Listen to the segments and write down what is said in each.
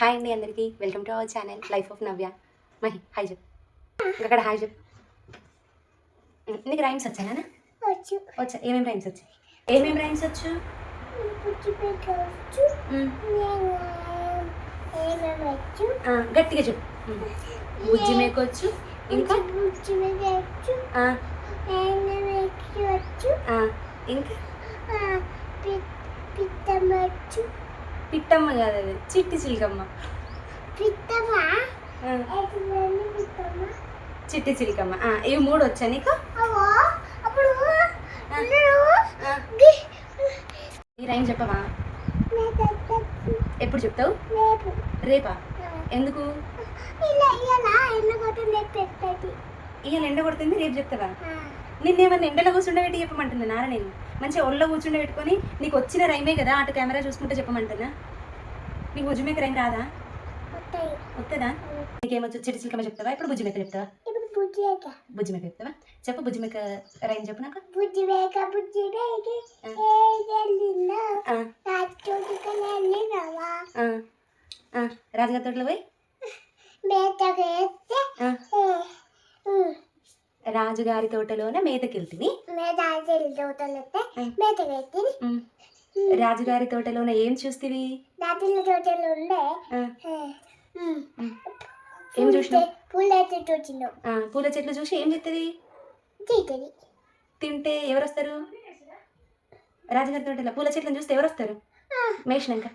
Hi అండి అందరికీ welcome to our channel life of Navya. Mahi hi చెప్పు. ఇంకక్కడ హాయ్ చెప్పు. నీకు రైమ్స్ వచ్చానా? వచ్చా. ఏమేమి రైమ్స్ వచ్చాయి? ఏమేమి రైమ్స్ వచ్చు? గట్టిగా చెప్పు. బుజ్జి మేకొచ్చు, ఇంకా ఇంకా పిట్టమ్మ కాదు, అది చిట్టి చిలికమ్మ. చిట్టి చిలికమ్మ. ఇవి మూడు వచ్చా నీకు? ఈ రైమ్ చెప్పవా? ఎప్పుడు చెప్తావు? రేపా? ఎందుకు? ఇవాళ ఎండ కొడుతుంది, రేపు చెప్తావా? నిన్నేమన్నా ఎండలో కూర్చుండబెట్టి చెప్పమంటుంది నారా? నేను మంచిగా ఒళ్ళో కూర్చుండబెట్టుకొని నీకు వచ్చిన రైమే కదా అటు కెమెరా చూసుకుంటే చెప్పమంటున్నా. నీకు బుజ్జిమేక రైమ్ రాదా? వస్తుందా? నీకేమొచ్చు? చిట్టి చిలికమ్మ చెప్తావా? ఇప్పుడు బుజ్జిమేక చెప్తావా? బుజ్జిమేక చెప్తావా? చెప్పు బుజ్జిమేక రైమ్ చెప్పు నాకు. రాజుగారి తోటలో పోయి రాజుగారి తోటలోన మేతకెళ్తిని. రాజుగారి తోటలోన ఏం చూస్తీవి? ఏం చూసినావు? పూల చెట్లు చూసి ఏం చెప్తుంది? తింటే ఎవరు వస్తారు? రాజుగారి తోటలో పూల చెట్లను చూస్తే ఎవరు వస్తారు? మేషినాక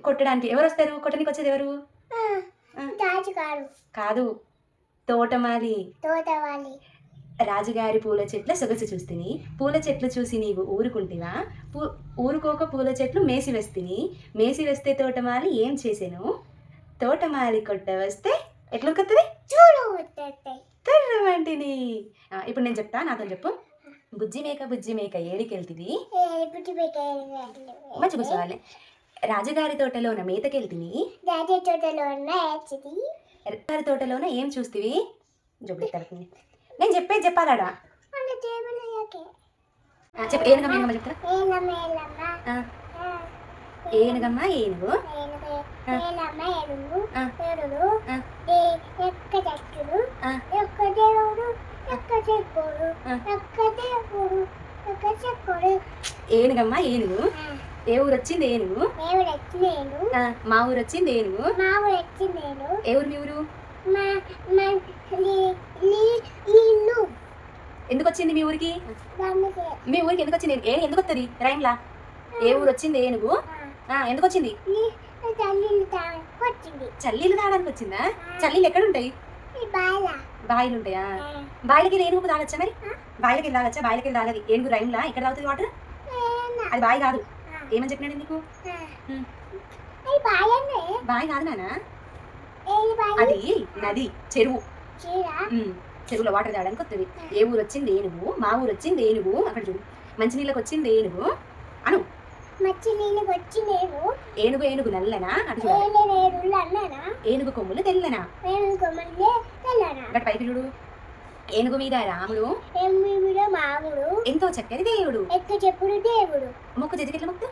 కొట్టడానికి ఎవరు వస్తారు? కొట్టడానికి వచ్చేది ఎవరు? కాదు, తోటమాలి. రాజుగారి పూల చెట్ల సొగసు చూస్తిని, పూల చెట్లు చూసి నీవు ఊరుకుంటేవా? ఊరుకోక పూల చెట్లు మేసి వేస్తిని, మేసి వేస్తే తోటమాలి ఏం చేసాను? తోటమాలి కొట్ట వస్తే ఎట్లా ఉరుకుతుంది? తర్రమంటిని. ఇప్పుడు నేను చెప్తా, నాతో చెప్పు. బుజ్జి మేక ఏడికెళ్తివి? మంచి కూర్చోవాలి. రాజుగారి తోటలోన మేతకెళ్తిని, రాజుగారి తోటలోన ఏం చూస్తీవి? జబ్బు తడుతుంది. నేను చెప్పేది చెప్పాలాడా? చెప్పు. ఏనుగమ్మ చెప్తా. ఏనుగమ్మ ఏనుగు ఏనుగమ్మ ఏనుగు. ఏ ఊరు వచ్చింది ఏనుగు? మా ఊరు వచ్చింది ఏనుగు. ఏ ఊరు మీ ఊరు? ఎందుకు వచ్చింది మీ ఊరికి? మీ ఊరికి ఎందుకు వచ్చింది? ఎందుకు వస్తుంది రైమ్లా? ఏ ఊరు వచ్చింది ఏనుగు? ఎందుకు వచ్చింది? చల్లీలు తాగడానికి వచ్చిందా? చల్లీలు ఎక్కడ ఉంటాయి? బాయిలు ఉంటాయా? బాయిలకి ఏనుగు తాగచ్చా? మరి బాయిలకి తాగచ్చా? బాయిలకి తాగది ఏనుగు రైమ్లా. ఇక్కడ తాగుతుంది వాటర్. అది బాయి కాదు. ఏమని చెప్పినాడు నీకు? బాయి కాదు నాన్న, అది నది, చెరువు. చెరువులో వాటర్ తాగడానికి వస్తుంది. ఏ ఊరు వచ్చింది ఏనుగు? మా ఊరు వచ్చింది ఏనుగు. అక్కడ చూడు. మంచినీళ్ళకి వచ్చింది ఏనుగు అను. ఏనుగు ఏనుగు నల్లనా? అటు చూడు. ఏనుగు కొమ్ములు తెల్లనా? అక్కడ పైకి చూడు. ఏనుగు మీద రాముడు, ఎంతో చక్కని దేవుడు. మొక్కు చెట్టుకెట్ల మొక్కు.